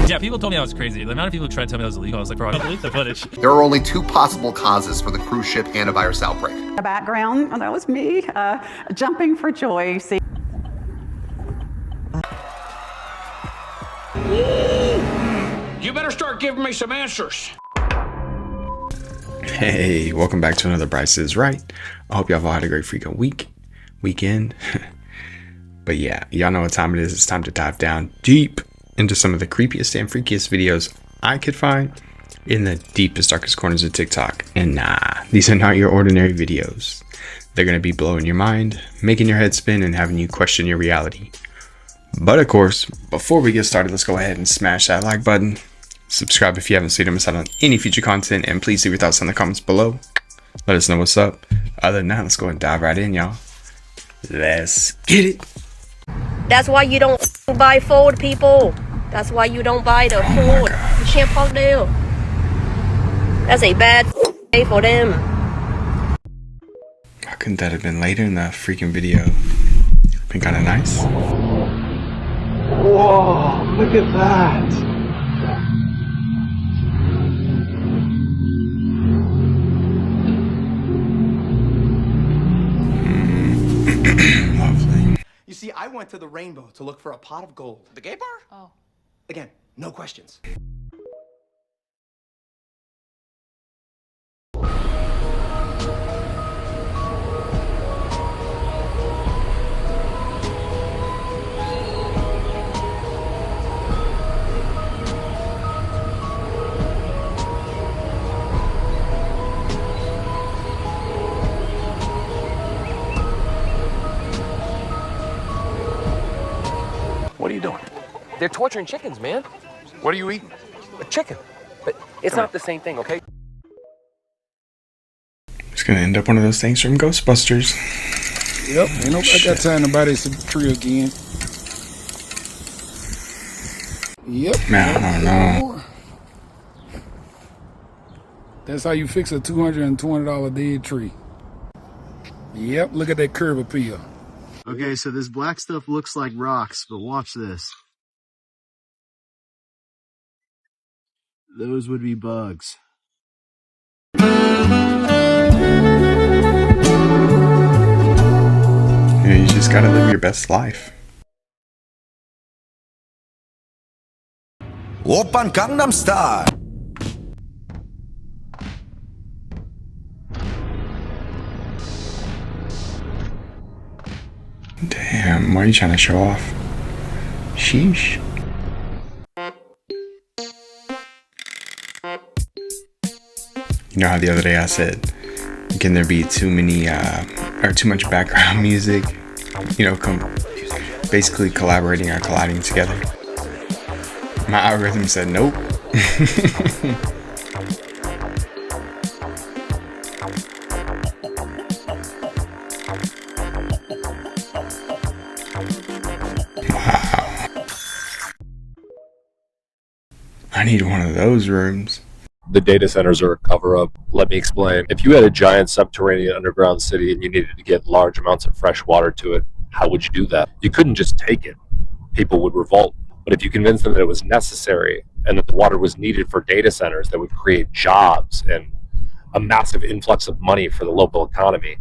Yeah, people told me I was crazy. The amount of people who tried to tell me I was illegal, I was like, bro, I don't believe the footage. There are only two possible causes for the cruise ship antivirus outbreak. The background, that was me, jumping for joy. See. You better start giving me some answers. Hey, welcome back to another Bryce is Right. I hope y'all all had a great freaking weekend. But yeah, y'all know what time it is. It's time to dive down deep into some of the creepiest and freakiest videos I could find in the deepest, darkest corners of TikTok. And nah, these are not your ordinary videos. They're going to be blowing your mind, making your head spin, and having you question your reality. But of course, before we get started, let's go ahead and smash that like button. Subscribe if you haven't, so you don't miss out on any future content. And please leave your thoughts in the comments below. Let us know what's up. Other than that, let's go ahead and dive right in, y'all. Let's get it. That's why you don't buy food, people. That's why you don't buy the food. You can't fuck them. That's a bad day for them. How couldn't that have been later in the freaking video? Been kind of nice. Whoa, look at that. Lovely. You see, I went to the Rainbow to look for a pot of gold. The gay bar? Oh. Again, no questions. What are you doing? They're torturing chickens, man. What are you eating? A chicken. But it's not the same thing, okay? It's gonna end up one of those things from Ghostbusters. Yep, ain't nobody got time to buy this tree again. Yep. Man, I don't know. That's how you fix a $220 dead tree. Yep, look at that curb appeal. Okay, so this black stuff looks like rocks, but watch this. Those would be bugs. Yeah, you just gotta live your best life. Oppan Gangnam Style. Damn, why are you trying to show off? Sheesh. You know how the other day I said, can there be too many, or too much background music? You know, basically collaborating or colliding together. My algorithm said nope. I need one of those rooms. The data centers are a cover-up. Let me explain. If you had a giant subterranean underground city and you needed to get large amounts of fresh water to it, how would you do that? You couldn't just take it. People would revolt. But if you convinced them that it was necessary and that the water was needed for data centers that would create jobs and a massive influx of money for the local economy,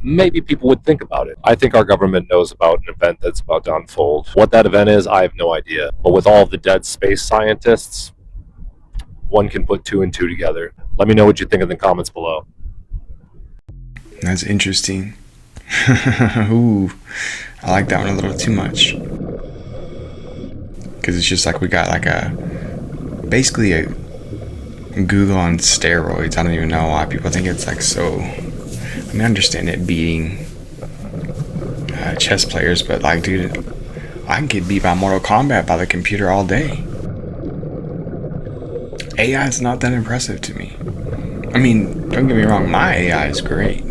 maybe people would think about it. I think our government knows about an event that's about to unfold. What that event is, I have no idea. But with all the dead space scientists, one can put two and two together. Let me know what you think in the comments below. That's interesting. Ooh, I like that one a little too much. Because it's just like we got like basically a Google on steroids. I don't even know why people think it's like so. I mean, I understand it beating chess players, but like, dude, I can get beat by Mortal Kombat by the computer all day. AI is not that impressive to me. I mean, don't get me wrong, my AI is great.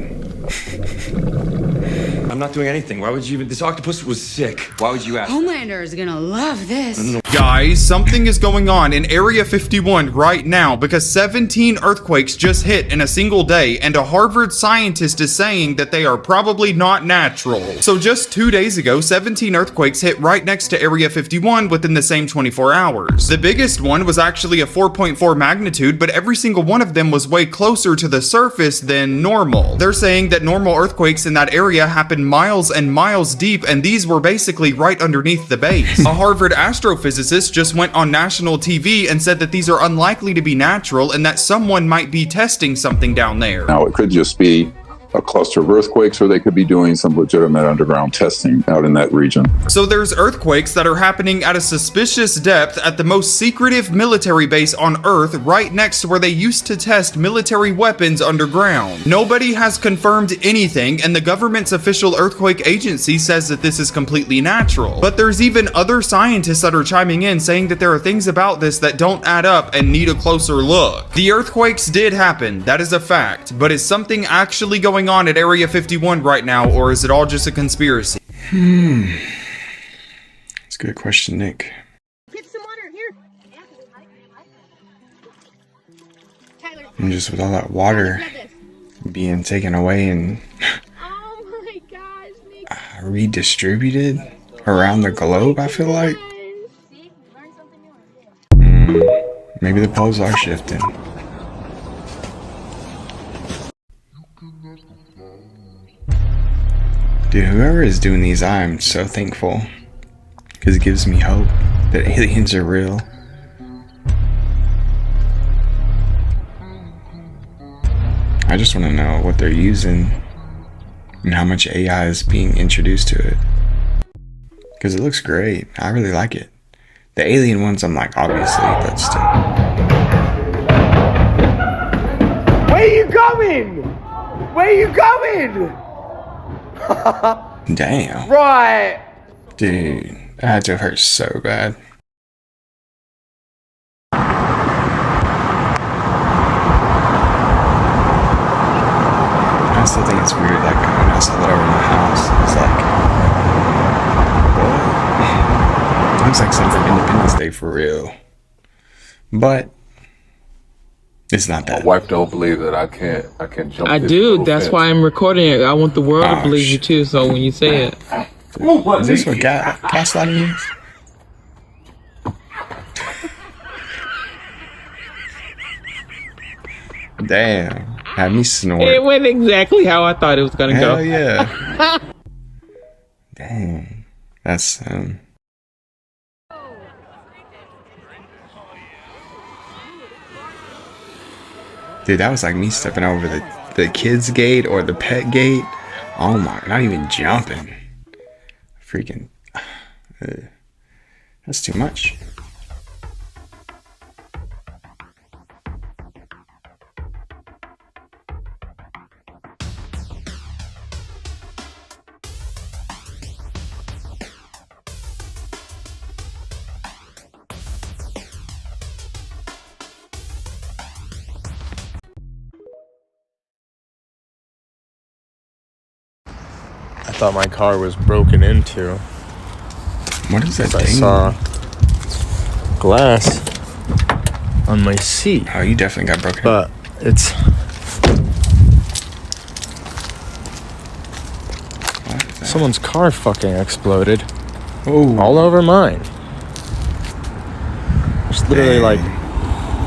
I'm not doing anything. Why would you even... This octopus was sick. Why would you ask? Homelander is gonna love this. Guys, something is going on in Area 51 right now because 17 earthquakes just hit in a single day, and a Harvard scientist is saying that they are probably not natural. So just 2 days ago, 17 earthquakes hit right next to Area 51 within the same 24 hours. The biggest one was actually a 4.4 magnitude, but every single one of them was way closer to the surface than normal. They're saying that normal earthquakes in that area happen miles and miles deep, and these were basically right underneath the base. A Harvard astrophysicist just went on national TV and said that these are unlikely to be natural and that someone might be testing something down there. Now, it could just be a cluster of earthquakes, or they could be doing some legitimate underground testing out in that region. So there's earthquakes that are happening at a suspicious depth at the most secretive military base on Earth, right next to where they used to test military weapons underground. Nobody has confirmed anything, and the government's official earthquake agency says that this is completely natural. But there's even other scientists that are chiming in saying that there are things about this that don't add up and need a closer look. The earthquakes did happen, that is a fact, but is something actually going on at Area 51 right now, or is it all just a conspiracy? That's a good question, Nick. Get some water here. And just with all that water being taken away and Oh my gosh, Nick. redistributed around the globe, I feel like. Maybe the poles are shifting. Dude, whoever is doing these, I'm so thankful. Because it gives me hope that aliens are real. I just want to know what they're using and how much AI is being introduced to it. Because it looks great. I really like it. The alien ones, I'm like, obviously, but still. Where are you going? Where are you going? Damn. Right. Dude, that had to have hurt so bad. I still think it's weird, like, when I saw that over my house, it's like, what? It looks like something from Independence Day for real. But it's not that. My wife don't believe that I can't jump. I do. That's why I'm recording it. I want the world to believe you too. So when you say it, is this what gaslighting is? Damn, had me snort. it went exactly how I thought it was gonna go. Hell yeah. Dang, that's Dude, that was like me stepping over the kids gate or the pet gate. Oh my, not even jumping. Freaking, that's too much. I thought my car was broken into. What is that I thing? saw glass on my seat. Oh, you definitely got broken. But it's someone's car fucking exploded. Oh, all over mine. There's literally like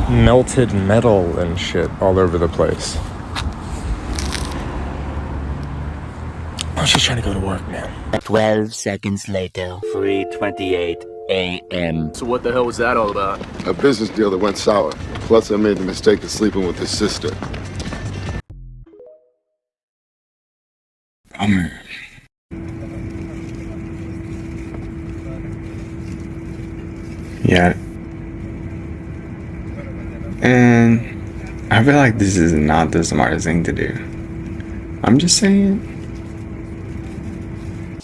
melted metal and shit all over the place. I was just trying to go to work, man. 12 seconds later, 3:28 a.m. So what the hell was that all about? A business deal that went sour. Plus, I made the mistake of sleeping with his sister. Yeah. And I feel like this is not the smartest thing to do. I'm just saying.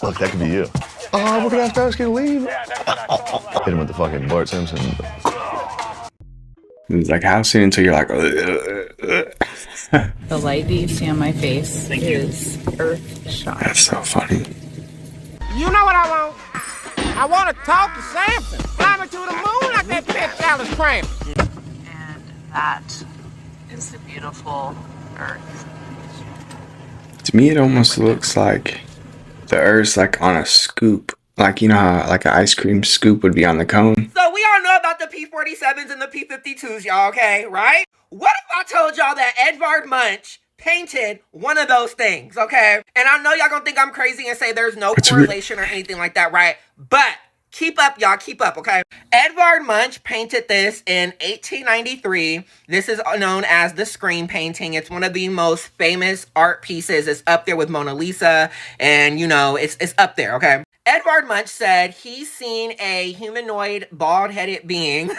Look, that could be you. Oh, we're gonna have to ask you to leave. Hit him with the fucking Bart Simpson. It's like, how soon until you're like, The light that you see on my face is Earth shock. That's so funny. You know what I want? I want to talk to Samson. Fly me to the moon like that bitch Alice Cram. And that is the beautiful Earth. To me, it almost looks like the Earth's like on a scoop. Like, you know how like an ice cream scoop would be on the cone? So we all know about the P-47s and the P-52s, y'all, okay, right? What if I told y'all that Edvard Munch painted one of those things, okay? And I know y'all gonna think I'm crazy and say there's no correlation or anything like that, right? But keep up, y'all, keep up, okay? Edvard Munch painted this in 1893. This is known as the Scream painting. It's one of the most famous art pieces. It's up there with Mona Lisa, and you know, it's up there, okay? Edvard Munch said he's seen a humanoid, bald-headed being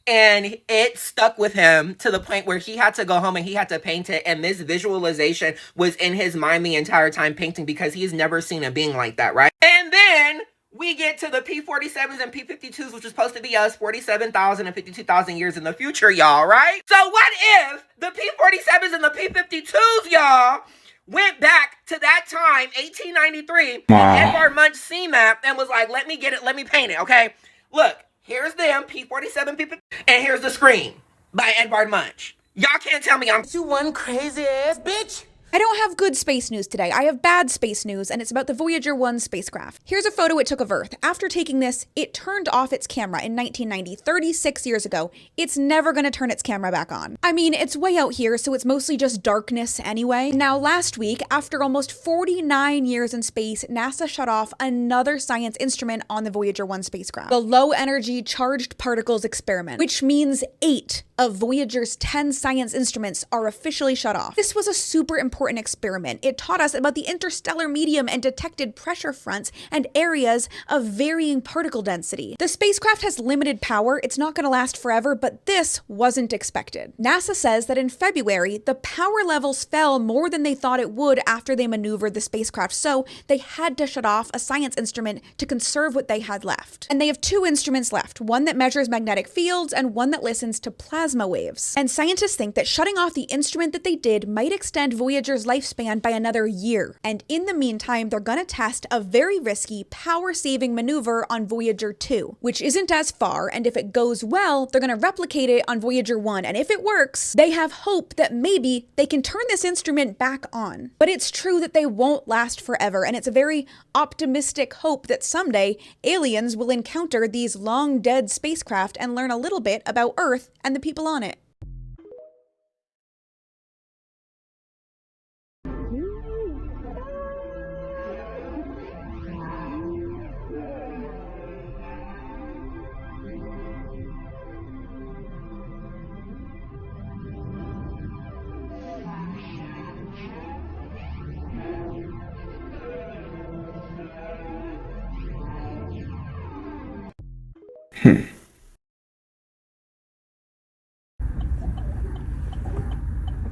and it stuck with him to the point where he had to go home and he had to paint it, and this visualization was in his mind the entire time painting because he's never seen a being like that, right? And then we get to the P-47s and P-52s, which is supposed to be us 47,000 and 52,000 years in the future, y'all, right? So what if the P-47s and the P-52s, y'all, went back to that time, 1893, wow. and Edvard Munch seen that and was like, let me get it, let me paint it, okay? Look, here's them, P-47, P-50, and here's the Scream by Edvard Munch. Y'all can't tell me I'm You one crazy ass bitch. I don't have good space news today. I have bad space news, and it's about the Voyager 1 spacecraft. Here's a photo it took of Earth. After taking this, it turned off its camera in 1990, 36 years ago. It's never gonna turn its camera back on. I mean, it's way out here, so it's mostly just darkness anyway. Now, last week, after almost 49 years in space, NASA shut off another science instrument on the Voyager 1 spacecraft. The low-energy charged particles experiment, which means 8 of Voyager's 10 science instruments are officially shut off. This was a super important experiment. It taught us about the interstellar medium and detected pressure fronts and areas of varying particle density. The spacecraft has limited power. It's not going to last forever, but this wasn't expected. NASA says that in February, the power levels fell more than they thought it would after they maneuvered the spacecraft, so they had to shut off a science instrument to conserve what they had left. And they have 2 instruments left, one that measures magnetic fields and one that listens to plasma waves. And scientists think that shutting off the instrument that they did might extend Voyager's lifespan by another year. And in the meantime, they're gonna test a very risky power-saving maneuver on Voyager 2, which isn't as far, and if it goes well, they're gonna replicate it on Voyager 1, and if it works, they have hope that maybe they can turn this instrument back on. But it's true that they won't last forever, and it's a very optimistic hope that someday aliens will encounter these long-dead spacecraft and learn a little bit about Earth and the people on it.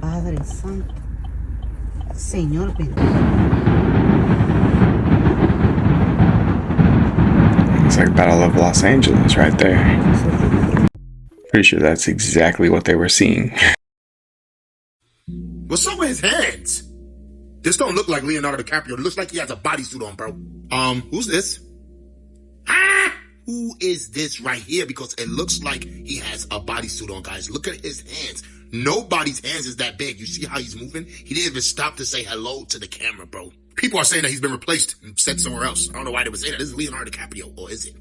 Padre Santo, Señor bendito. It's like Battle of Los Angeles right there. Pretty sure that's exactly what they were seeing. What's up with his hands? This don't look like Leonardo DiCaprio. It looks like he has a bodysuit on, bro. Who's this? Who is this right here? Because it looks like he has a bodysuit on, guys. Look at his hands. Nobody's hands is that big. You see how he's moving? He didn't even stop to say hello to the camera, bro. People are saying that he's been replaced and sent somewhere else. I don't know why they would say that. This is Leonardo DiCaprio, or is it?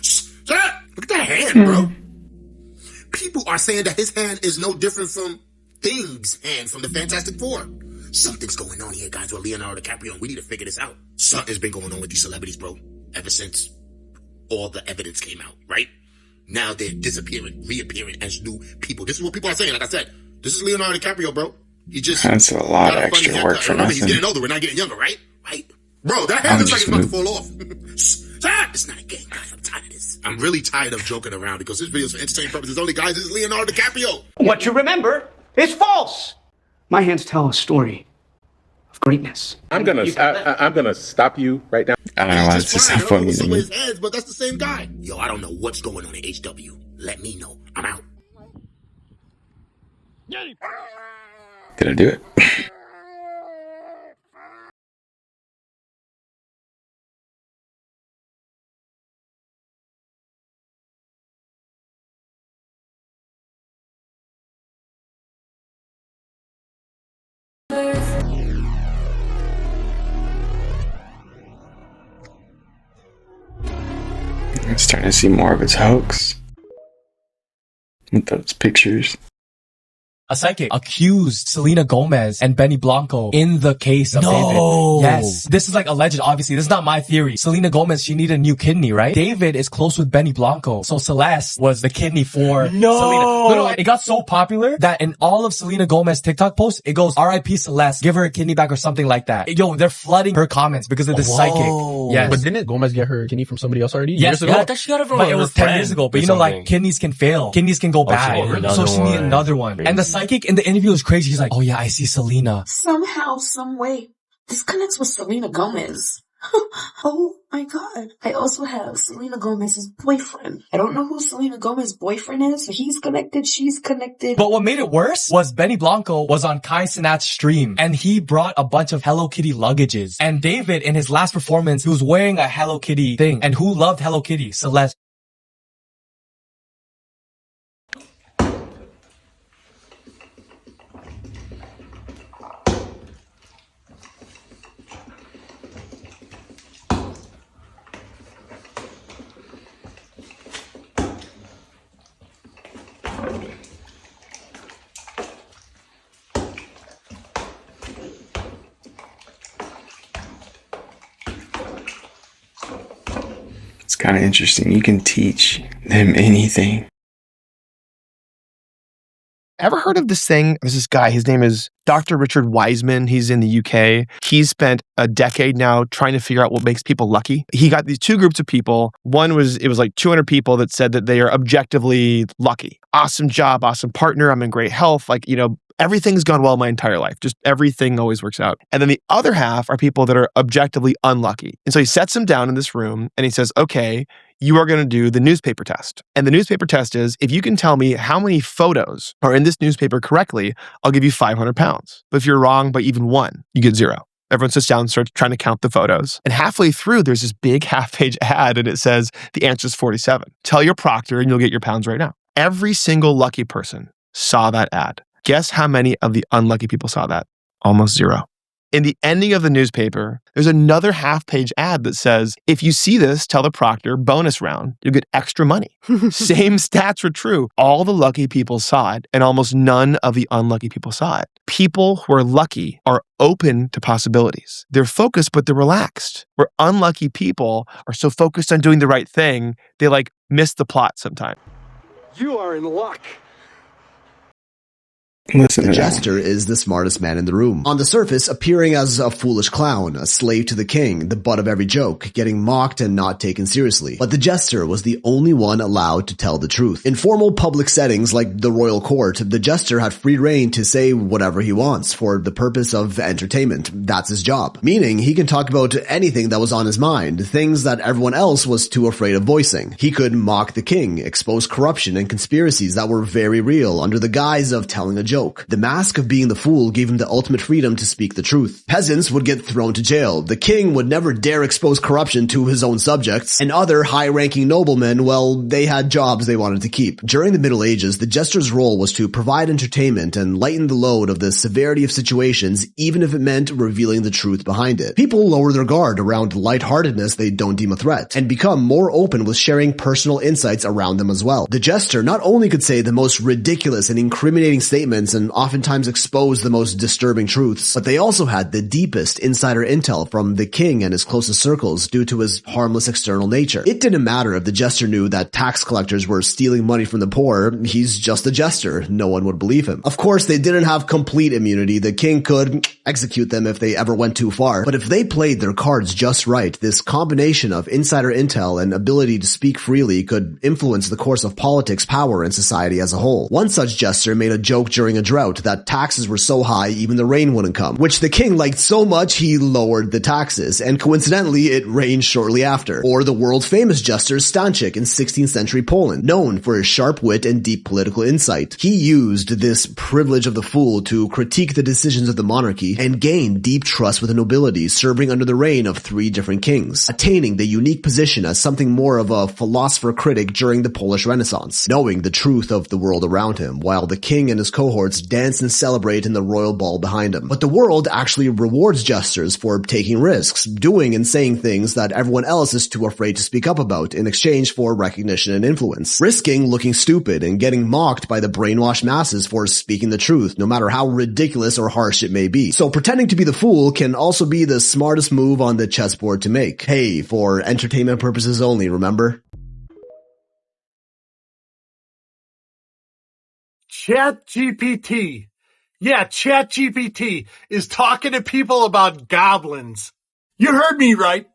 Shut up! Look at that hand, bro. People are saying that his hand is no different from Thing's hand from the Fantastic Four. Something's going on here, guys, with Leonardo DiCaprio, and we need to figure this out. Something's been going on with these celebrities, bro, ever since all the evidence came out, right? Now they're disappearing, reappearing as new people. This is what people are saying. Like I said, this is Leonardo DiCaprio, bro. He just that's a lot of extra work for nothing. He's getting older. We're not getting younger, right? Right? Bro, that hand looks like it's about to fall off. It's not a game, guys. I'm tired of this. I'm really tired of joking around because this video's for entertainment purposes only, guys. This is Leonardo DiCaprio. What you remember is false. My hands tell a story of greatness. I'm gonna stop you right now. I don't know why it's just so funny to me. His hands, but that's the same guy. Yo, I don't know what's going on in HW. Let me know. I'm out. Did I do it? I'm starting to see more of its hoax with those pictures. A psychic accused Selena Gomez and Benny Blanco in the case of David. Yes. This is like alleged, obviously. This is not my theory. Selena Gomez, she needed a new kidney, right? David is close with Benny Blanco. So Celeste was the kidney for Selena. No, it got so popular that in all of Selena Gomez's TikTok posts, it goes, R.I.P. Celeste, give her a kidney back or something like that. Yo, they're flooding her comments because of this psychic. Yes. But didn't Gomez get her kidney from somebody else already? Yes, years ago? yeah, I thought she got it from it was 10 years ago. But you know, like, kidneys can fail. Kidneys can go bad. So she needed another one. And the psychic in the interview was crazy. He's like, oh yeah, I see Selena. Somehow, some way, this connects with Selena Gomez. Oh my god. I also have Selena Gomez's boyfriend. I don't know who Selena Gomez's boyfriend is. So he's connected, she's connected. But what made it worse was Benny Blanco was on Kai Cenat's stream and he brought a bunch of Hello Kitty luggages. And David, in his last performance, he was wearing a Hello Kitty thing. And who loved Hello Kitty? Celeste. It's kind of interesting. You can teach them anything. Ever heard of this thing? There's this guy, his name is Dr. Richard Wiseman. He's in the UK. He's spent a decade now trying to figure out what makes people lucky. He got these two groups of people. One was, it was like 200 people that said that they are objectively lucky. Awesome job, awesome partner. I'm in great health. Like, you know, everything's gone well my entire life. Just everything always works out. And then the other half are people that are objectively unlucky. And so he sets them down in this room and he says, okay, you are going to do the newspaper test. And the newspaper test is, if you can tell me how many photos are in this newspaper correctly, I'll give you 500 pounds. But if you're wrong by even one, you get 0. Everyone sits down and starts trying to count the photos. And halfway through, there's this big half-page ad and it says, the answer is 47. Tell your proctor and you'll get your pounds right now. Every single lucky person saw that ad. Guess how many of the unlucky people saw that? Almost 0. In the ending of the newspaper, there's another half-page ad that says, if you see this, tell the proctor, bonus round, you'll get extra money. Same stats were true. All the lucky people saw it, and almost none of the unlucky people saw it. People who are lucky are open to possibilities. They're focused, but they're relaxed. Where unlucky people are so focused on doing the right thing, they like miss the plot sometimes. You are in luck. Listen, the jester is the smartest man in the room. On the surface, appearing as a foolish clown, a slave to the king, the butt of every joke, getting mocked and not taken seriously. But the jester was the only one allowed to tell the truth. In formal public settings like the royal court, the jester had free reign to say whatever he wants for the purpose of entertainment. That's his job. Meaning, he can talk about anything that was on his mind, things that everyone else was too afraid of voicing. He could mock the king, expose corruption and conspiracies that were very real under the guise of telling a joke. The mask of being the fool gave him the ultimate freedom to speak the truth. Peasants would get thrown to jail. The king would never dare expose corruption to his own subjects. And other high-ranking noblemen, well, they had jobs they wanted to keep. During the Middle Ages, the jester's role was to provide entertainment and lighten the load of the severity of situations, even if it meant revealing the truth behind it. People lower their guard around lightheartedness they don't deem a threat, and become more open with sharing personal insights around them as well. The jester not only could say the most ridiculous and incriminating statements and oftentimes expose the most disturbing truths, but they also had the deepest insider intel from the king and his closest circles due to his harmless external nature. It didn't matter if the jester knew that tax collectors were stealing money from the poor. He's just a jester. No one would believe him. Of course, they didn't have complete immunity. The king could execute them if they ever went too far. But if they played their cards just right, this combination of insider intel and ability to speak freely could influence the course of politics, power, and society as a whole. One such jester made a joke during during a drought that taxes were so high even the rain wouldn't come, which the king liked so much he lowered the taxes, and coincidentally it rained shortly after. Or the world famous jester Stanchik in 16th century Poland, known for his sharp wit and deep political insight. He used this privilege of the fool to critique the decisions of the monarchy and gain deep trust with the nobility, serving under the reign of 3 different kings, attaining the unique position as something more of a philosopher critic during the Polish Renaissance, knowing the truth of the world around him, while the king and his cohorts dance and celebrate in the royal ball behind him. But the world actually rewards jesters for taking risks, doing and saying things that everyone else is too afraid to speak up about in exchange for recognition and influence, risking looking stupid and getting mocked by the brainwashed masses for speaking the truth, no matter how ridiculous or harsh it may be. So pretending to be the fool can also be the smartest move on the chessboard to make. Hey, for entertainment purposes only, remember? ChatGPT. Yeah, ChatGPT is talking to people about goblins. You heard me right.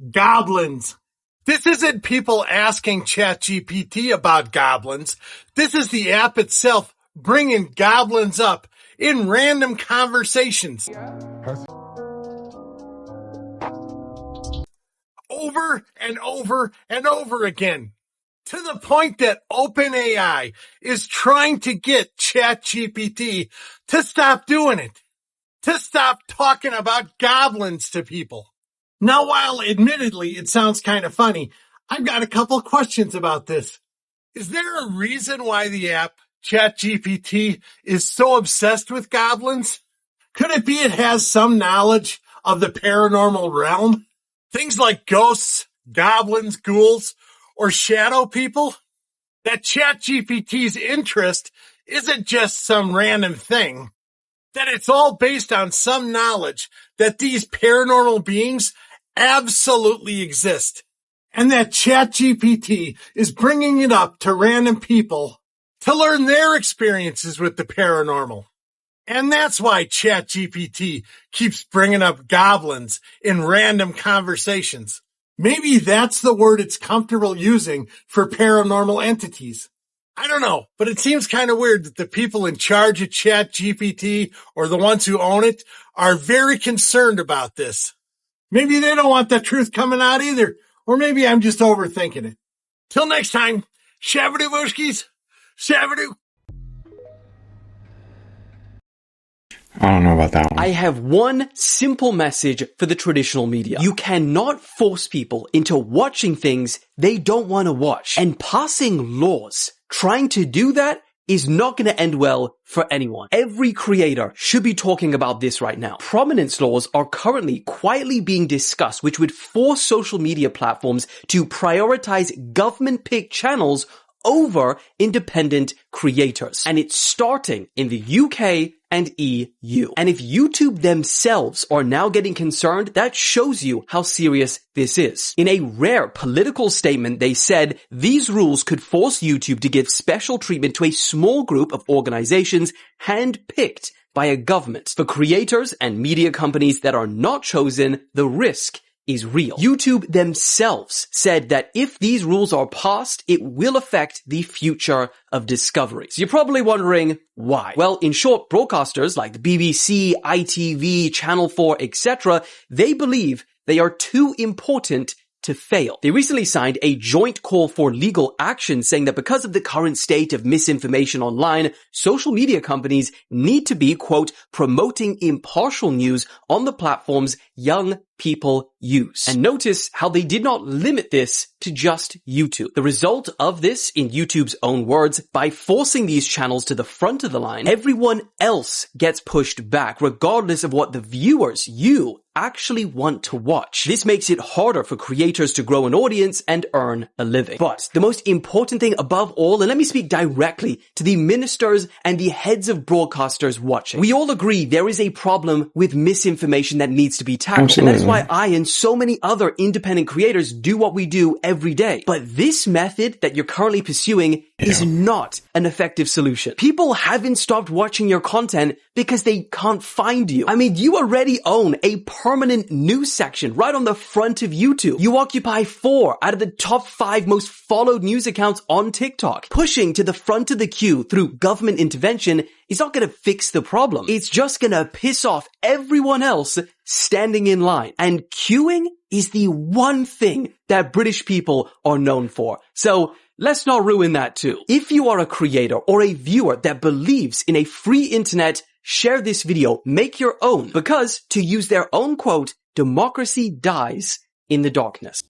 Goblins. This isn't people asking ChatGPT about goblins. This is the app itself bringing goblins up in random conversations. Over and over and over again. To the point that OpenAI is trying to get ChatGPT to stop doing it. To stop talking about goblins to people. Now, while admittedly it sounds kind of funny, I've got a couple questions about this. Is there a reason why the app ChatGPT is so obsessed with goblins? Could it be it has some knowledge of the paranormal realm? Things like ghosts, goblins, ghouls, or shadow people? That ChatGPT's interest isn't just some random thing. That it's all based on some knowledge that these paranormal beings absolutely exist. And that ChatGPT is bringing it up to random people to learn their experiences with the paranormal. And that's why ChatGPT keeps bringing up goblins in random conversations. Maybe that's the word it's comfortable using for paranormal entities. I don't know, but it seems kind of weird that the people in charge of ChatGPT, or the ones who own it, are very concerned about this. Maybe they don't want the truth coming out either, or maybe I'm just overthinking it. Till next time, Shabadoo Booshkies, Shabadoo. I don't know about that one. I have one simple message for the traditional media. You cannot force people into watching things they don't want to watch. And passing laws, trying to do that, is not going to end well for anyone. Every creator should be talking about this right now. Prominence laws are currently quietly being discussed, which would force social media platforms to prioritize government-picked channels over independent creators. And it's starting in the UK and EU. And if YouTube themselves are now getting concerned, that shows you how serious this is. In a rare political statement, they said these rules could force YouTube to give special treatment to a small group of organizations handpicked by a government. For creators and media companies that are not chosen, the risk is real. YouTube themselves said that if these rules are passed, it will affect the future of discovery. So you're probably wondering why. Well, in short, broadcasters like the BBC, ITV, Channel 4, etc., they believe they are too important to fail. They recently signed a joint call for legal action saying that because of the current state of misinformation online, social media companies need to be, quote, promoting impartial news on the platforms young people use. And notice how they did not limit this to just YouTube. The result of this, in YouTube's own words, by forcing these channels to the front of the line, everyone else gets pushed back, regardless of what the viewers, you, actually want to watch. This makes it harder for creators to grow an audience and earn a living. But the most important thing above all, and let me speak directly to the ministers and the heads of broadcasters watching. We all agree there is a problem with misinformation that needs to be tackled. Absolutely. And that is why I and so many other independent creators do what we do every day. But this method that you're currently pursuing is not an effective solution. People haven't stopped watching your content because they can't find you. I mean, you already own a permanent news section right on the front of YouTube. You occupy 4 out of the top 5 most followed news accounts on TikTok. Pushing to the front of the queue through government intervention is not going to fix the problem. It's just going to piss off everyone else standing in line. And queuing is the one thing that British people are known for. So let's not ruin that too. If you are a creator or a viewer that believes in a free internet, share this video, make your own, because, to use their own quote, democracy dies in the darkness.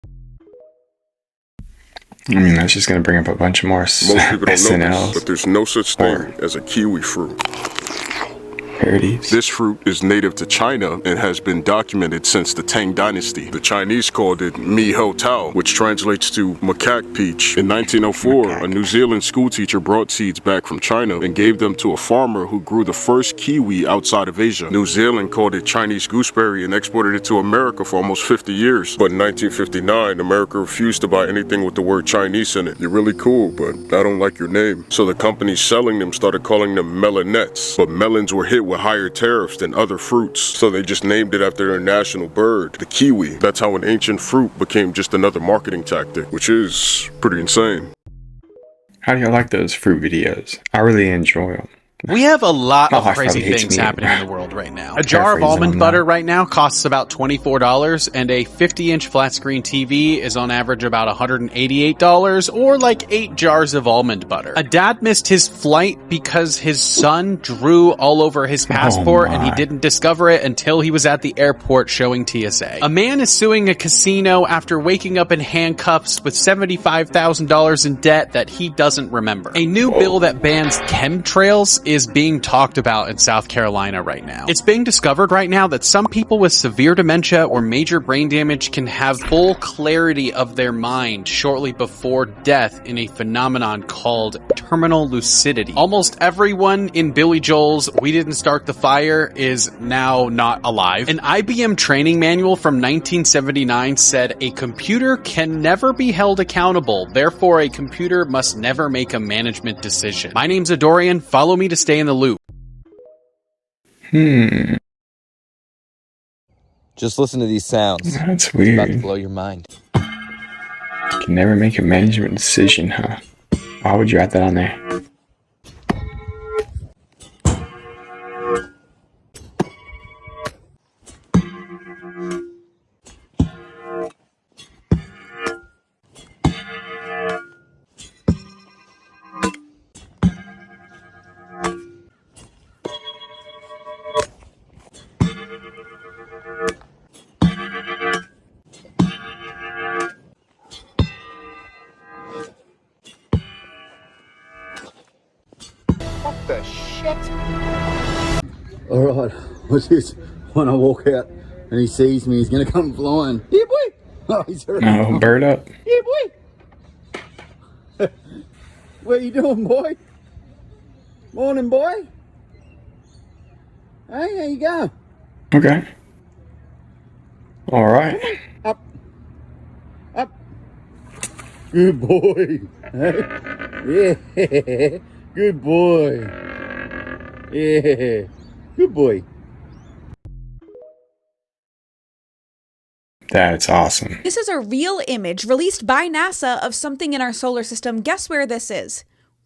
I mean, that's just going to bring up a bunch more Most people don't know this, SNLs. but there's no such thing as a kiwi fruit. Parodies. This fruit is native to China and has been documented since the Tang Dynasty. The Chinese called it Mi Ho Tao, which translates to macaque peach. In 1904, a New Zealand schoolteacher brought seeds back from China and gave them to a farmer who grew the first kiwi outside of Asia. New Zealand called it Chinese gooseberry and exported it to America for almost 50 years. But in 1959, America refused to buy anything with the word Chinese in it. You're really cool, but I don't like your name. So the companies selling them started calling them melanettes. But melons were hit with higher tariffs than other fruits, so they just named it after their national bird, the kiwi. That's how an ancient fruit became just another marketing tactic, which is pretty insane. How do you like those fruit videos? I really enjoy them. We have a lot of My wife crazy probably hates things me. happening in the world right now. A jar of Paraphrasing almond on butter that. right now costs about $24, and a 50-inch flat screen TV is on average about $188, or like 8 jars of almond butter. A dad missed his flight because his son drew all over his passport and he didn't discover it until he was at the airport showing TSA. A man is suing a casino after waking up in handcuffs with $75,000 in debt that he doesn't remember. A new bill that bans chemtrails is being talked about in South Carolina right now. It's being discovered right now that some people with severe dementia or major brain damage can have full clarity of their mind shortly before death in a phenomenon called terminal lucidity. Almost everyone in Billy Joel's "We Didn't Start the Fire" is now not alive. An IBM training manual from 1979 said a computer can never be held accountable, therefore a computer must never make a management decision. My name's Adorian, follow me to stay in the loop. Just listen to these sounds. That's It's about to weird. blow your mind. Can never make a management decision, huh? Why would you add that on there? What the shit? Alright, what's this? When I walk out and he sees me, he's gonna come flying. Here, boy! Oh, he's already No, bird up. Here, boy! What you doing, boy? Morning, boy. Hey, how you going? Okay. Alright. Up. Up. Good boy. Hey? Yeah. Good boy. Yeah. Good boy. That's awesome. This is a real image released by NASA of something in our solar system. Guess where this is?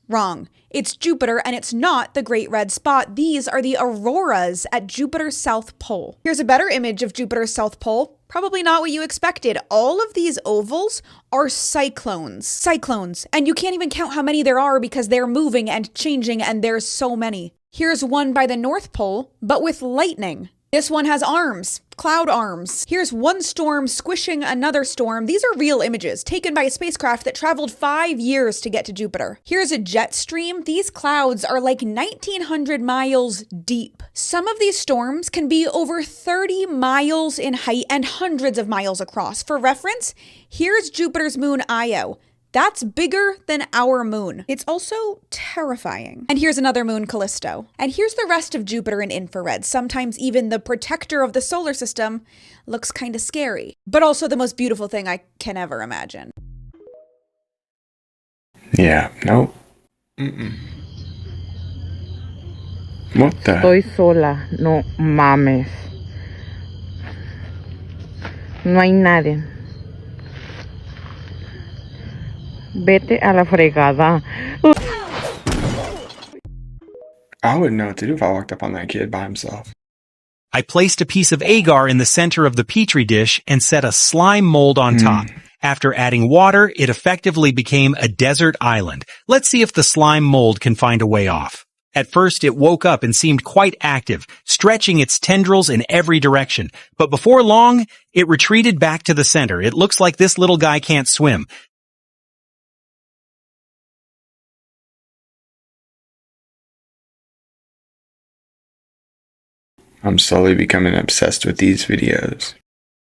Wrong. It's Jupiter, and it's not the Great Red Spot. These are the auroras at Jupiter's South Pole. Here's a better image of Jupiter's South Pole. Probably not what you expected. All of these ovals are cyclones. Cyclones. And you can't even count how many there are because they're moving and changing, and there's so many. Here's one by the North Pole, but with lightning. This one has arms, cloud arms. Here's one storm squishing another storm. These are real images taken by a spacecraft that traveled 5 years to get to Jupiter. Here's a jet stream. These clouds are like 1,900 miles deep. Some of these storms can be over 30 miles in height and hundreds of miles across. For reference, here's Jupiter's moon Io. That's bigger than our moon. It's also terrifying. And here's another moon, Callisto. And here's the rest of Jupiter in infrared. Sometimes even the protector of the solar system looks kind of scary, but also the most beautiful thing I can ever imagine. Yeah, nope. What the? Estoy sola, no mames. No hay nadie. Vete a la fregada. I wouldn't know what to do if I walked up on that kid by himself. I placed a piece of agar in the center of the petri dish and set a slime mold on top. After adding water, it effectively became a desert island. Let's see if the slime mold can find a way off. At first, it woke up and seemed quite active, stretching its tendrils in every direction. But before long, it retreated back to the center. It looks like this little guy can't swim. I'm slowly becoming obsessed with these videos.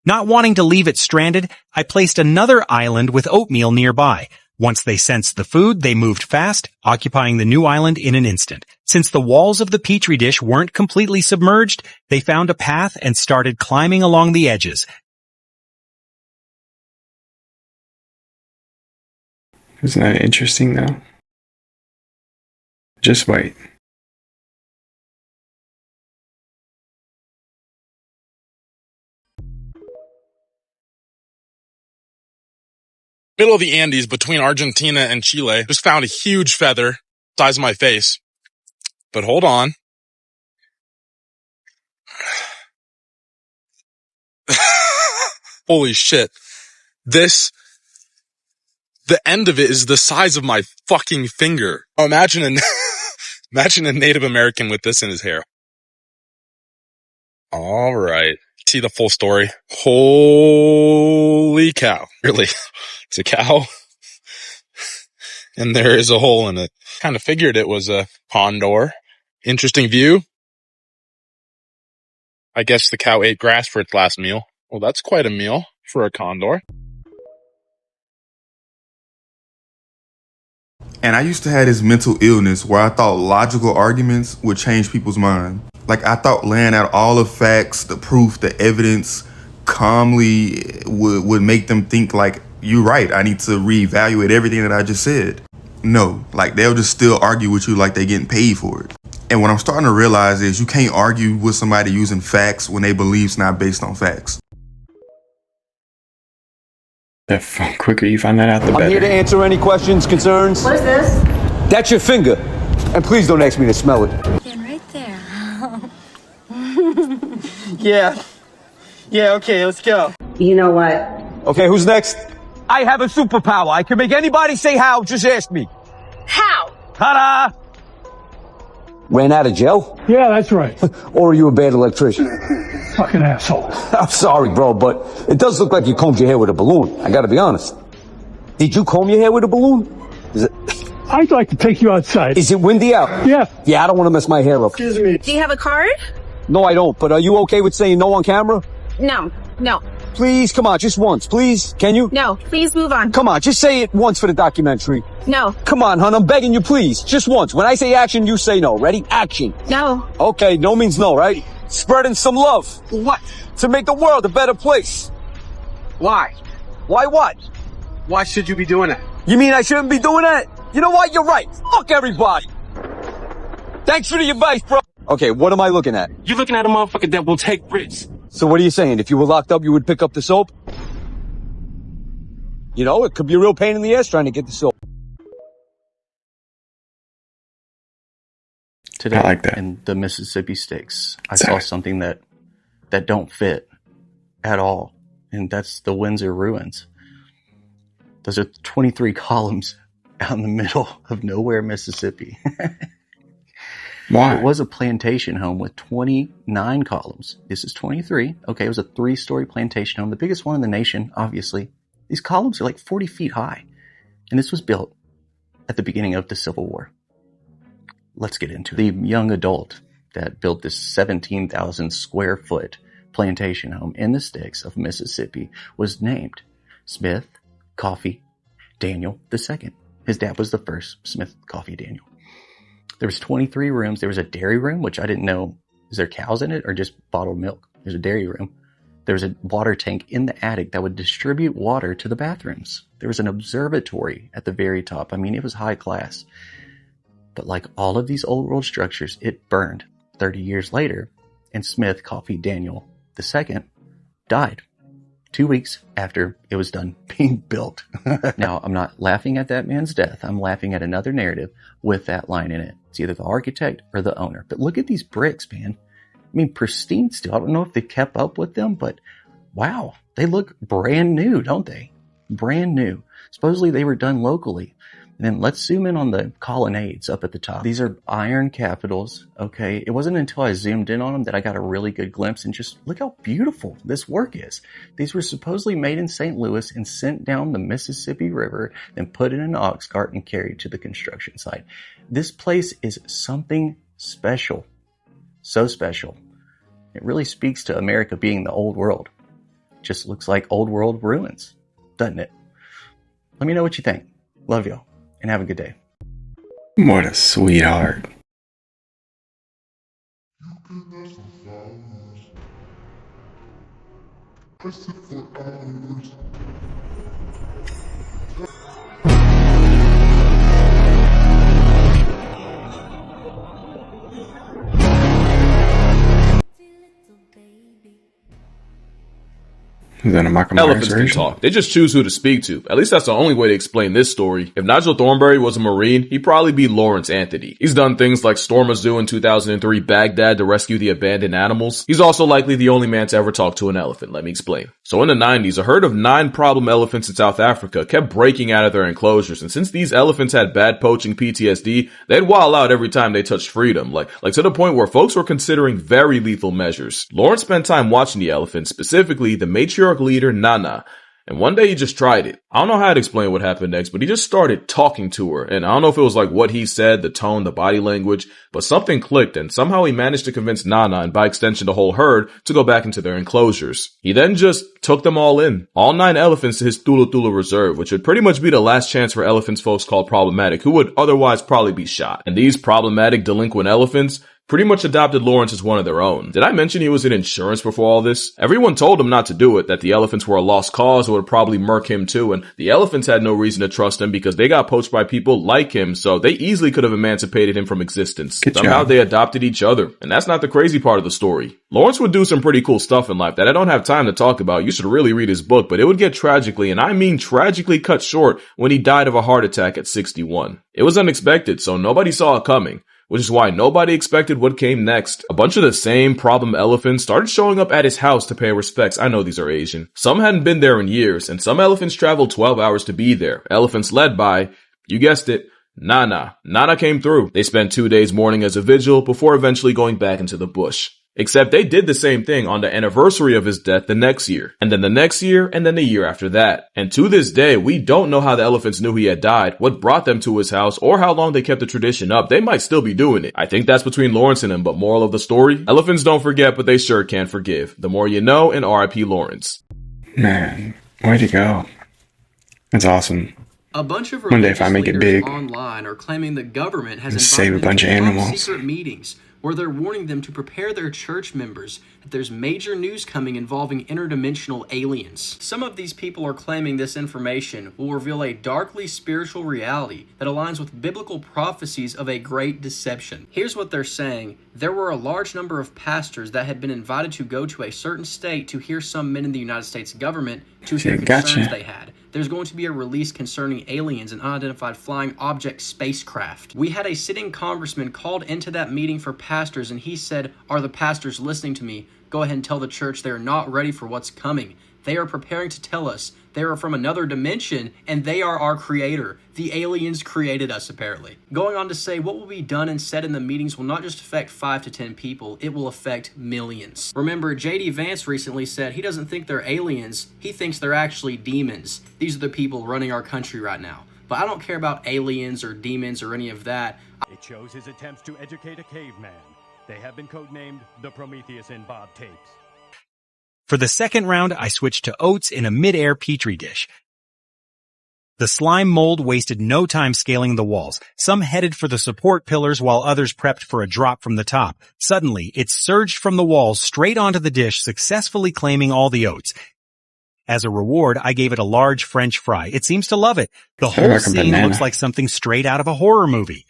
Not wanting to leave it stranded, I placed another island with oatmeal nearby. Once they sensed the food, they moved fast, occupying the new island in an instant. Since the walls of the petri dish weren't completely submerged, they found a path and started climbing along the edges. Isn't that interesting, though? Just wait. Middle of the Andes between Argentina and Chile. Just found a huge feather, size of my face. But hold on. Holy shit. The end of it is the size of my fucking finger. Oh, imagine a Native American with this in his hair. All right. See the full story. Holy cow. Really? It's a cow. And there is a hole in it. Kind of figured it was a condor. Interesting view. I guess the cow ate grass for its last meal. Well, that's quite a meal for a condor. And I used to have this mental illness where I thought logical arguments would change people's mind. Like, I thought laying out all the facts, the proof, the evidence calmly would make them think like, you're right, I need to reevaluate everything that I just said. No, like they'll just still argue with you like they're getting paid for it. And what I'm starting to realize is you can't argue with somebody using facts when they belief's not based on facts. The quicker you find that out, the better. I'm here to answer any questions, concerns. What is this? That's your finger. And please don't ask me to smell it. Again, right there. Yeah, okay, let's go. You know what? Okay, who's next? I have a superpower. I can make anybody say how, just ask me. How? Ta-da! Ran out of gel? Yeah, that's right. Or are you a bad electrician? Fucking asshole. I'm sorry, bro, but it does look like you combed your hair with a balloon. I gotta be honest. Did you comb your hair with a balloon? I'd like to take you outside. Is it windy out? Yeah. Yeah, I don't want to mess my hair up. Excuse me. Do you have a card? No, I don't, but are you okay with saying no on camera? No. Please, come on, just once, please. Can you? No, please move on. Come on, just say it once for the documentary. No. Come on, hon, I'm begging you, please. Just once. When I say action, you say no. Ready? Action. No. Okay, no means no, right? Spreading some love. What? To make the world a better place. Why? Why what? Why should you be doing that? You mean I shouldn't be doing that? You know what? You're right. Fuck everybody. Thanks for the advice, bro. Okay, what am I looking at? You're looking at a motherfucker that will take risks. So what are you saying? If you were locked up, you would pick up the soap? You know, it could be a real pain in the ass trying to get the soap. Today, I like that. in the Mississippi sticks, I saw something that don't fit at all, and that's the Windsor ruins. Those are 23 columns out in the middle of nowhere, Mississippi. Why? It was a plantation home with 29 columns. This is 23. Okay, it was a 3-story plantation home, the biggest one in the nation, obviously. These columns are like 40 feet high, and this was built at the beginning of the Civil War. Let's get into it. The young adult that built this 17,000 square foot plantation home in the sticks of Mississippi was named Smith Coffee Daniel II. His dad was the first Smith Coffee Daniel. There was 23 rooms. There was a dairy room, which I didn't know. Is there cows in it or just bottled milk? There's a dairy room. There was a water tank in the attic that would distribute water to the bathrooms. There was an observatory at the very top. I mean, it was high class. But like all of these old world structures, it burned 30 years later, and Smith Coffee Daniel II died 2 weeks after it was done being built. Now, I'm not laughing at that man's death. I'm laughing at another narrative with that line in it. It's either the architect or the owner. But look at these bricks, man. I mean, pristine still. I don't know if they kept up with them, but wow, they look brand new, don't they? Brand new. Supposedly they were done locally. And then let's zoom in on the colonnades up at the top. These are iron capitals, okay? It wasn't until I zoomed in on them that I got a really good glimpse, and just look how beautiful this work is. These were supposedly made in St. Louis and sent down the Mississippi River, then put in an ox cart and carried to the construction site. This place is something special. So special. It really speaks to America being the old world. Just looks like old world ruins, doesn't it? Let me know what you think. Love y'all, and have a good day. What a sweetheart. Elephants can talk. They just choose who to speak to. At least that's the only way to explain this story. If Nigel Thornberry was a Marine, he'd probably be Lawrence Anthony. He's done things like storm a zoo in 2003, Baghdad to rescue the abandoned animals. He's also likely the only man to ever talk to an elephant. Let me explain. So in the 90s, a herd of 9 problem elephants in South Africa kept breaking out of their enclosures, and since these elephants had bad poaching PTSD, they'd wild out every time they touched freedom, like to the point where folks were considering very lethal measures. Lawrence spent time watching the elephants, specifically the matriarch leader Nana, and one day he just tried it. I don't know how to explain what happened next, but he just started talking to her, and I don't know if it was like what he said, the tone, the body language, but something clicked, and somehow he managed to convince Nana, and by extension the whole herd, to go back into their enclosures. He then just took them all in, all 9 elephants to his Tula Tula reserve, which would pretty much be the last chance for elephants folks called problematic, who would otherwise probably be shot. And these problematic delinquent elephants pretty much adopted Lawrence as one of their own. Did I mention he was in insurance before all this? Everyone told him not to do it, that the elephants were a lost cause or would probably murk him too, and the elephants had no reason to trust him because they got poached by people like him, so they easily could have emancipated him from existence. Somehow they adopted each other, and that's not the crazy part of the story. Lawrence would do some pretty cool stuff in life that I don't have time to talk about. You should really read his book, but it would get tragically, and I mean tragically, cut short when he died of a heart attack at 61. It was unexpected, so nobody saw it coming, which is why nobody expected what came next. A bunch of the same problem elephants started showing up at his house to pay respects. I know these are Asian. Some hadn't been there in years, and some elephants traveled 12 hours to be there. Elephants led by, you guessed it, Nana. Nana came through. They spent 2 days mourning as a vigil before eventually going back into the bush. Except they did the same thing on the anniversary of his death the next year, and then the next year, and then the year after that. And to this day, we don't know how the elephants knew he had died, what brought them to his house, or how long they kept the tradition up. They might still be doing it. I think that's between Lawrence and him, but moral of the story? Elephants don't forget, but they sure can't forgive. The more you know, and R.I.P. Lawrence. Man, way to go. That's awesome. A bunch of one day if I make it big, online are claiming the government has save a bunch of animals. Secret meetings where they're warning them to prepare their church members that there's major news coming involving interdimensional aliens. Some of these people are claiming this information will reveal a darkly spiritual reality that aligns with biblical prophecies of a great deception. Here's what they're saying. There were a large number of pastors that had been invited to go to a certain state to hear some men in the United States government to hear concerns they had. There's going to be a release concerning aliens and unidentified flying object spacecraft. We had a sitting congressman called into that meeting for pastors, and he said, "Are the pastors listening to me? Go ahead and tell the church they're not ready for what's coming. They are preparing to tell us they are from another dimension, and they are our creator. The aliens created us, apparently." Going on to say, what will be done and said in the meetings will not just affect 5 to 10 people, it will affect millions. Remember, J.D. Vance recently said he doesn't think they're aliens, he thinks they're actually demons. These are the people running our country right now. But I don't care about aliens or demons or any of that. It shows his attempts to educate a caveman. They have been codenamed the Prometheus and Bob tapes. For the second round, I switched to oats in a mid-air petri dish. The slime mold wasted no time scaling the walls. Some headed for the support pillars while others prepped for a drop from the top. Suddenly, it surged from the walls straight onto the dish, successfully claiming all the oats. As a reward, I gave it a large French fry. It seems to love it. The whole scene looks like something straight out of a horror movie.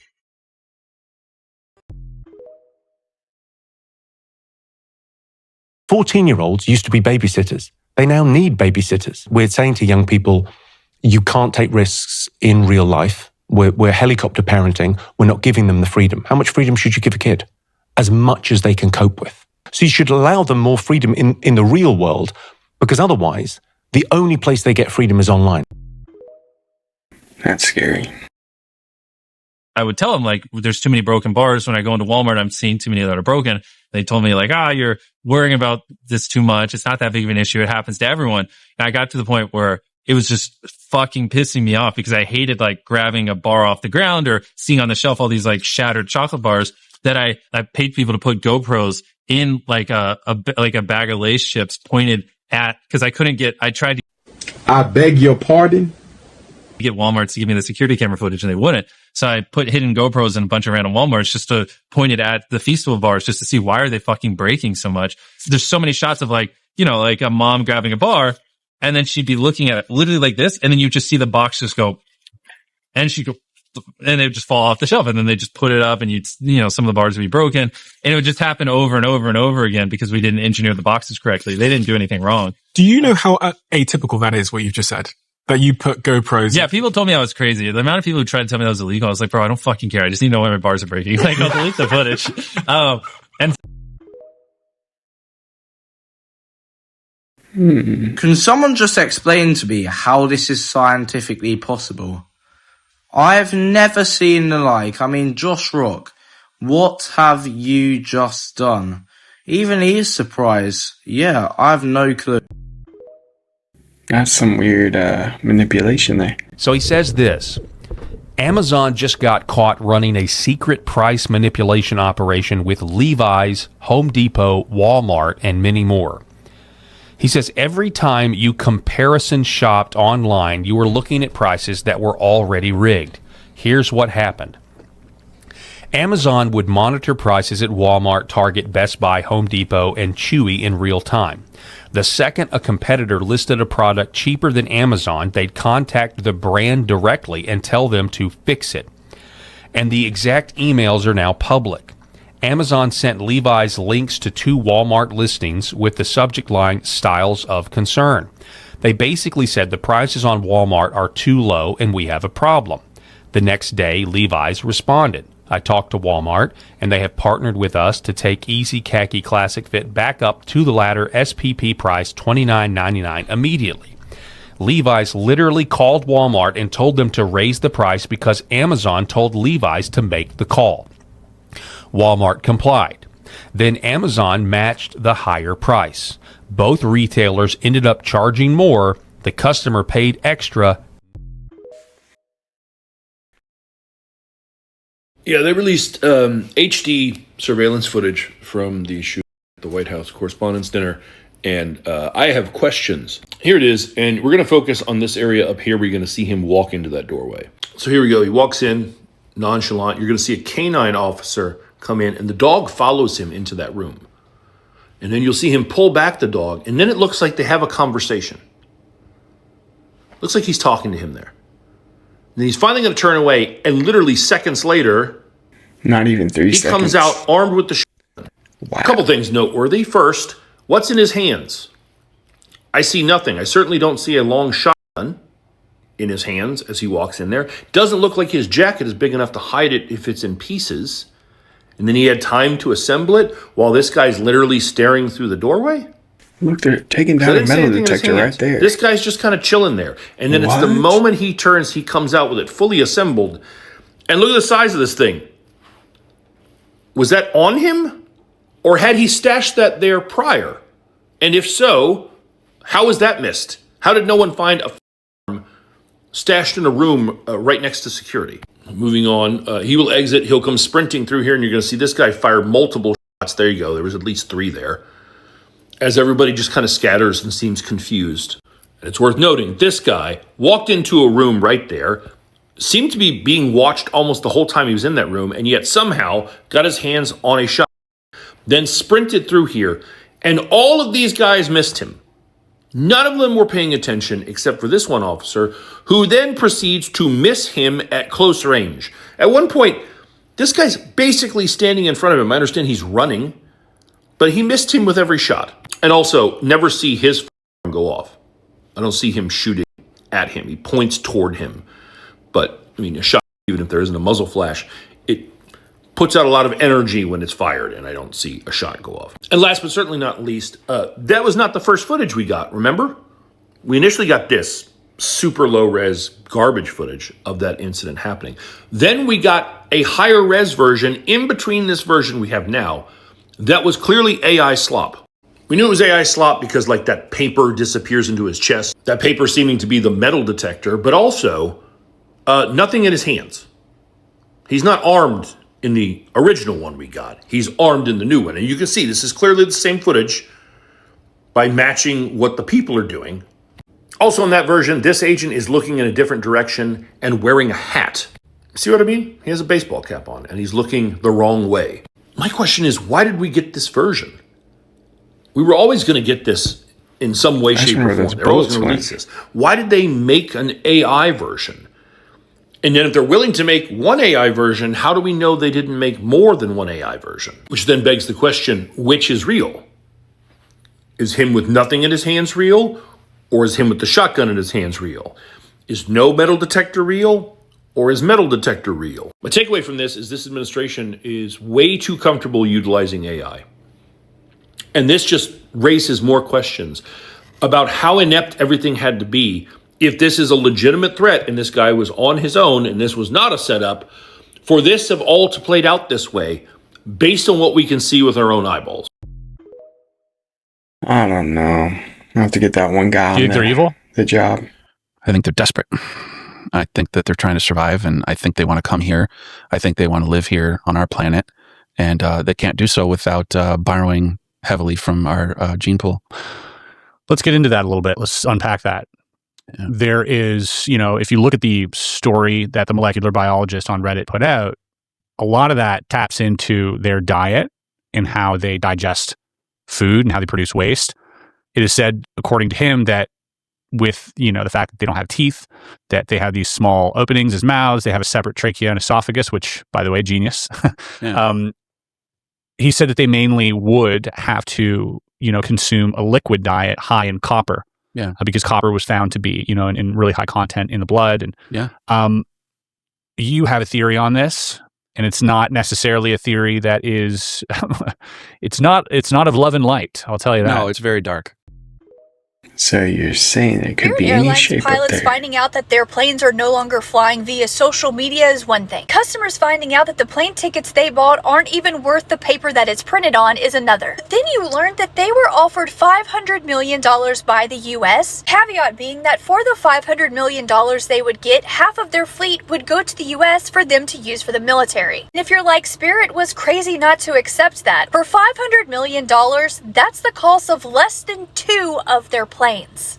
14-year-olds used to be babysitters. They now need babysitters. We're saying to young people, you can't take risks in real life. We're helicopter parenting. We're not giving them the freedom. How much freedom should you give a kid? As much as they can cope with. So you should allow them more freedom in the real world, because otherwise, the only place they get freedom is online. That's scary. I would tell them, like, there's too many broken bars. When I go into Walmart, I'm seeing too many that are broken. They told me, like, you're worrying about this too much. It's not that big of an issue. It happens to everyone. And I got to the point where it was just fucking pissing me off because I hated, like, grabbing a bar off the ground or seeing on the shelf all these, like, shattered chocolate bars that I paid people to put GoPros in, like, a bag of Lay's chips pointed at, because I tried to. I beg your pardon? Get Walmart to give me the security camera footage and they wouldn't. So I put hidden GoPros in a bunch of random Walmarts just to point it at the Feastival bars just to see why are they fucking breaking so much. There's so many shots of, like, you know, like a mom grabbing a bar and then she'd be looking at it literally like this and then you just see the box just go and she'd go and they would just fall off the shelf and then they just put it up and you know, some of the bars would be broken and it would just happen over and over and over again because we didn't engineer the boxes correctly. They didn't do anything wrong. Do you know how atypical that is, what you've just said? That you put GoPros. Yeah, people told me I was crazy. The amount of people who tried to tell me that was illegal, I was like, bro, I don't fucking care. I just need to know when my bars are breaking. Like, I'll delete the footage. Can someone just explain to me how this is scientifically possible? I've never seen the like. I mean, Josh Rock, what have you just done? Even he is surprised. Yeah, I have no clue. That's some weird manipulation there. So he says this. Amazon just got caught running a secret price manipulation operation with Levi's, Home Depot, Walmart, and many more. He says every time you comparison shopped online, you were looking at prices that were already rigged. Here's what happened. Amazon would monitor prices at Walmart, Target, Best Buy, Home Depot, and Chewy in real time. The second a competitor listed a product cheaper than Amazon, they'd contact the brand directly and tell them to fix it. And the exact emails are now public. Amazon sent Levi's links to 2 Walmart listings with the subject line, Styles of Concern. They basically said the prices on Walmart are too low and we have a problem. The next day, Levi's responded. I talked to Walmart, and they have partnered with us to take Easy Khaki Classic Fit back up to the latter SPP price $29.99 immediately. Levi's literally called Walmart and told them to raise the price because Amazon told Levi's to make the call. Walmart complied. Then Amazon matched the higher price. Both retailers ended up charging more. The customer paid extra. Yeah, they released HD surveillance footage from the shoot at the White House Correspondents' Dinner, and I have questions. Here it is, and we're going to focus on this area up here where you're going to see him walk into that doorway. So here we go. He walks in, nonchalant. You're going to see a canine officer come in, and the dog follows him into that room. And then you'll see him pull back the dog, and then it looks like they have a conversation. Looks like he's talking to him there. And he's finally going to turn away, and literally seconds later, not even 3 seconds, he comes out armed with the shotgun. Wow. A couple things noteworthy. First, what's in his hands? I see nothing. I certainly don't see a long shotgun in his hands as he walks in there. Doesn't look like his jacket is big enough to hide it if it's in pieces. And then he had time to assemble it while this guy's literally staring through the doorway? Look, they're taking down a metal detector right there. This guy's just kind of chilling there. And then it's the moment he turns, he comes out with it fully assembled. And look at the size of this thing. Was that on him? Or had he stashed that there prior? And if so, how was that missed? How did no one find a firearm stashed in a room right next to security? Moving on, he will exit. He'll come sprinting through here, and you're going to see this guy fire multiple shots. There you go. There was at least 3 there. As everybody just kind of scatters and seems confused. And it's worth noting, this guy walked into a room right there, seemed to be being watched almost the whole time he was in that room, and yet somehow got his hands on a shotgun, then sprinted through here, and all of these guys missed him. None of them were paying attention except for this one officer, who then proceeds to miss him at close range. At one point, this guy's basically standing in front of him. I understand he's running, but he missed him with every shot. And also, never see his firearm go off. I don't see him shooting at him. He points toward him. But, I mean, a shot, even if there isn't a muzzle flash, it puts out a lot of energy when it's fired, and I don't see a shot go off. And last but certainly not least, that was not the first footage we got, remember? We initially got this super low-res garbage footage of that incident happening. Then we got a higher-res version in between this version we have now that was clearly AI slop. We knew it was AI slop because, like, that paper disappears into his chest, that paper seeming to be the metal detector, but also nothing in his hands. He's not armed in the original one we got. He's armed in the new one. And you can see this is clearly the same footage by matching what the people are doing. Also in that version, this agent is looking in a different direction and wearing a hat. See what I mean? He has a baseball cap on and he's looking the wrong way. My question is, why did we get this version? We were always going to get this in some way, shape, or form. They're always going to release this. Why did they make an AI version? And then if they're willing to make one AI version, how do we know they didn't make more than one AI version? Which then begs the question, which is real? Is him with nothing in his hands real? Or is him with the shotgun in his hands real? Is no metal detector real? Or is metal detector real? My takeaway from this is this administration is way too comfortable utilizing AI. And this just raises more questions about how inept everything had to be if this is a legitimate threat and this guy was on his own and this was not a setup, for this of all to played out this way based on what we can see with our own eyeballs. I don't know. I have to get that one guy. Do you think they're evil? The job. I think they're desperate. I think that they're trying to survive, and I think they want to come here. I think they want to live here on our planet, and they can't do so without borrowing heavily from our gene pool. Let's get into that a little bit. Let's unpack that. Yeah. There is, if you look at the story that the molecular biologist on Reddit put out, a lot of that taps into their diet and how they digest food and how they produce waste. It is said, according to him, that with, the fact that they don't have teeth, that they have these small openings as mouths, they have a separate trachea and esophagus, which, by the way, genius. Yeah. He said that they mainly would have to, consume a liquid diet high in copper. Yeah. Because copper was found to be, in really high content in the blood. And yeah. You have a theory on this, and it's not necessarily a theory that is, it's not of love and light. I'll tell you that. No, it's very dark. So you're saying it could be Airlines any shape up pilots there. finding out that their planes are no longer flying via social media is one thing. Customers finding out that the plane tickets they bought aren't even worth the paper that it's printed on is another. But then you learned that they were offered $500 million by the US. Caveat being that for the $500 million they would get, half of their fleet would go to the US for them to use for the military. And if you're like, Spirit was crazy not to accept that, for $500 million, that's the cost of less than 2 of their planes.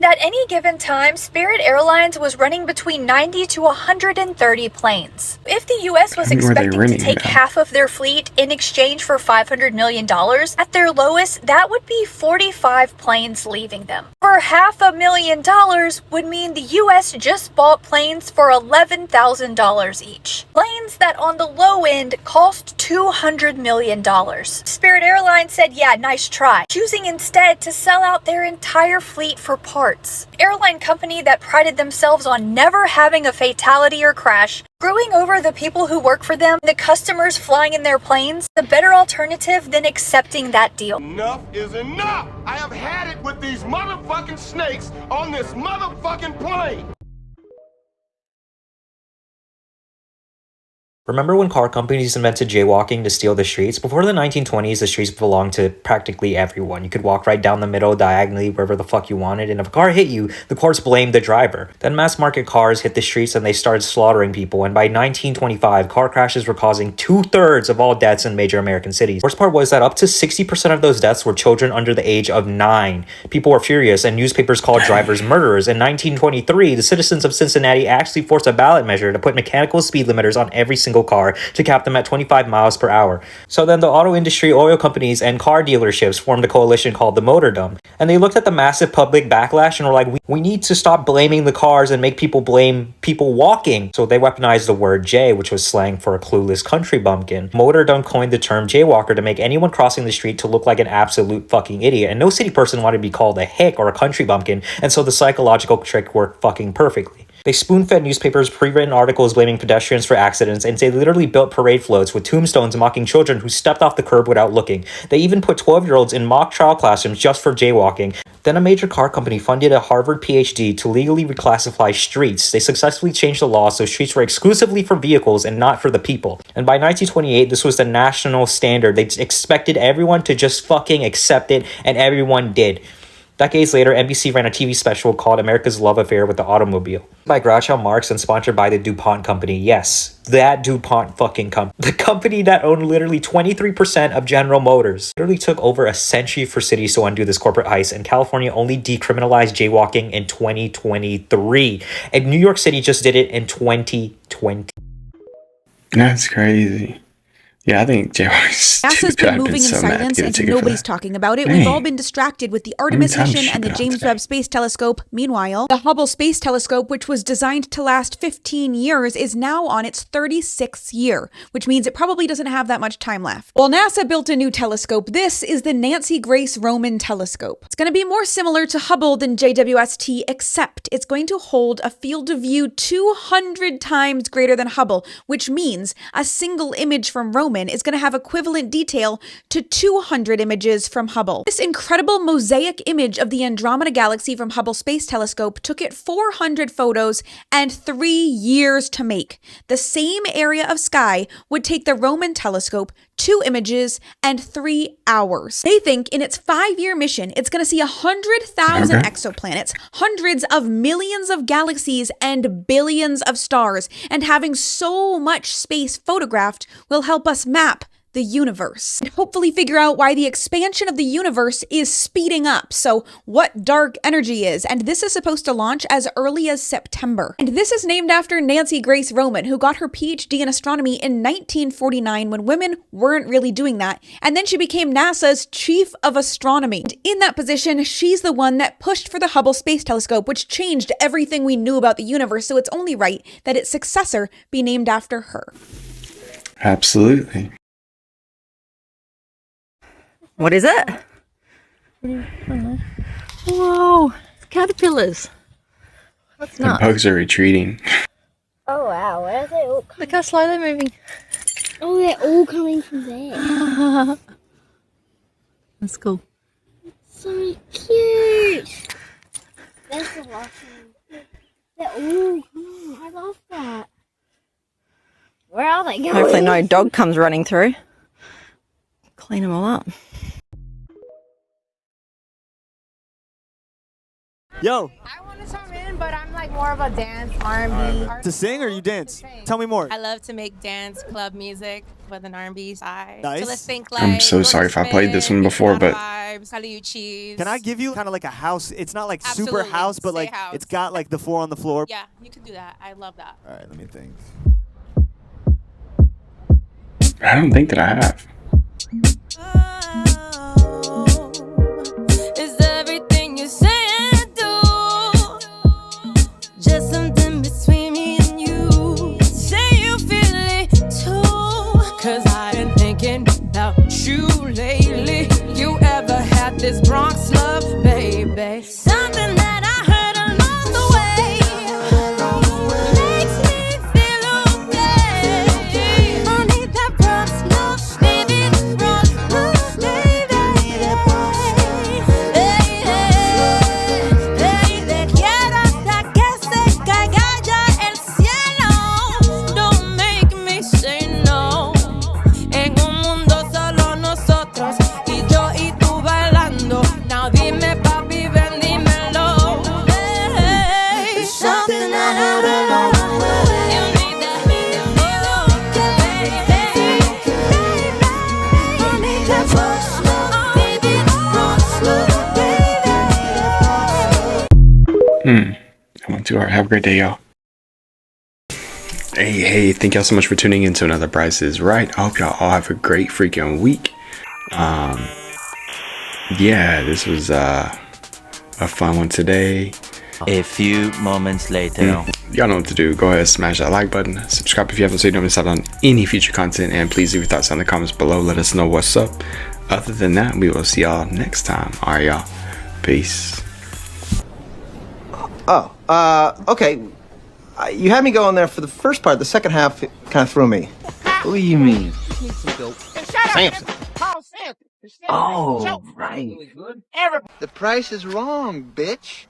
At any given time, Spirit Airlines was running between 90 to 130 planes. If the US was expecting to take half of their fleet in exchange for $500 million, at their lowest, that would be 45 planes leaving them. For $500,000 would mean the US just bought planes for $11,000 each. Planes that on the low end cost $200 million. Spirit Airlines said, yeah, nice try, choosing instead to sell out their entire fleet for parts. Airline company that prided themselves on never having a fatality or crash, screwing over the people who work for them, the customers flying in their planes, the better alternative than accepting that deal. Enough is enough! I have had it with these motherfucking snakes on this motherfucking plane! Remember when car companies invented jaywalking to steal the streets? Before the 1920s, the streets belonged to practically everyone. You could walk right down the middle, diagonally, wherever the fuck you wanted, and if a car hit you, the courts blamed the driver. Then mass market cars hit the streets and they started slaughtering people, and by 1925, car crashes were causing 2/3 of all deaths in major American cities. Worst part was that up to 60% of those deaths were children under the age of 9. People were furious, and newspapers called drivers murderers. In 1923, the citizens of Cincinnati actually forced a ballot measure to put mechanical speed limiters on every single single car to cap them at 25 miles per hour. So then the auto industry, oil companies, and car dealerships formed a coalition called the Motordom. And they looked at the massive public backlash and were like, we need to stop blaming the cars and make people blame people walking. So they weaponized the word jay, which was slang for a clueless country bumpkin. Motordom coined the term jaywalker to make anyone crossing the street to look like an absolute fucking idiot. And no city person wanted to be called a hick or a country bumpkin, and so the psychological trick worked fucking perfectly. They spoon-fed newspapers pre-written articles blaming pedestrians for accidents, and they literally built parade floats with tombstones mocking children who stepped off the curb without looking. They even put 12-year-olds in mock trial classrooms just for jaywalking. Then a major car company funded a Harvard PhD to legally reclassify streets. They successfully changed the law so streets were exclusively for vehicles and not for the people. And by 1928, this was the national standard. They expected everyone to just fucking accept it, and everyone did. Decades later, NBC ran a TV special called America's Love Affair with the Automobile, by Groucho Marx and sponsored by the DuPont Company. Yes, that DuPont fucking company. The company that owned literally 23% of General Motors. It literally took over a century for cities to undo this corporate heist, and California only decriminalized jaywalking in 2023. And New York City just did it in 2020. That's crazy. Yeah, I think jaywalking's NASA's been moving in silence and nobody's talking about it. We've all been distracted with the Artemis mission and the James Webb Space Telescope. Meanwhile, the Hubble Space Telescope, which was designed to last 15 years, is now on its 36th year, which means it probably doesn't have that much time left. Well, NASA built a new telescope. This is the Nancy Grace Roman Telescope. It's going to be more similar to Hubble than JWST, except it's going to hold a field of view 200 times greater than Hubble, which means a single image from Roman is going to have equivalent detail to 200 images from Hubble. This incredible mosaic image of the Andromeda Galaxy from Hubble Space Telescope took it 400 photos and 3 years to make. The same area of sky would take the Roman telescope 2 images and 3 hours. They think in its 5-year mission, it's going to see 100,000 exoplanets, hundreds of millions of galaxies, and billions of stars. And having so much space photographed will help us map the universe, and hopefully figure out why the expansion of the universe is speeding up, so what dark energy is, and this is supposed to launch as early as September. And this is named after Nancy Grace Roman, who got her PhD in astronomy in 1949 when women weren't really doing that, and then she became NASA's chief of astronomy. And in that position, she's the one that pushed for the Hubble Space Telescope, which changed everything we knew about the universe, so it's only right that its successor be named after her. Absolutely. What is it? Whoa, it's caterpillars. That's The nuts. bugs are retreating. Oh wow, where are they all coming? Look how slow they're moving. Oh, they're all coming from there. That's cool. So cute. There's the last one. They're all coming. I love that. Where are they going? Hopefully no dog comes running through. Clean them all up. Yo. I want to chime in, but I'm like more of a dance, R&B. To sing or you dance? Tell me more. I love to make dance club music with an R&B side. Nice. So let's think like I'm so sorry if I played this one before, but vibes, Caliuchis. Can I give you kind of like a house? It's not like Absolutely. super house, but like house. it's got like the 4 on the floor. Yeah, you can do that. I love that. All right, let me think. I don't think that I have. Is everything you say and do just something between me and you? Say you feel it too, 'cause I've been thinking about you lately. You ever had this Bronx love, baby? Something that I heard along the way makes me feel okay. I need that Bronx love, baby. Bronx love, baby. Baby, quiero hasta que se caiga ya el cielo. Don't make me say no. En un mundo solo nosotros y yo y tú bailando. Now dime papi, ven, dímelo. Hey, something that I don't know. You need that I need that Bronx love, baby. Bronx love, baby. I went too hard. Have a great day, y'all. Hey, thank y'all so much for tuning in to another Bryce is Right. I hope y'all all have a great freaking week. Yeah, this was a fun one today. A few moments later. Y'all know what to do. Go ahead, smash that like button, subscribe if you haven't so you don't miss out on any future content, and please leave your thoughts in the comments below. Let us know what's up. Other than that, we will see y'all next time. Alright, y'all. Peace. Okay. You had me going there for the first part. The second half kind of threw me. What do you mean? Samson. Oh, right. The price is wrong, bitch.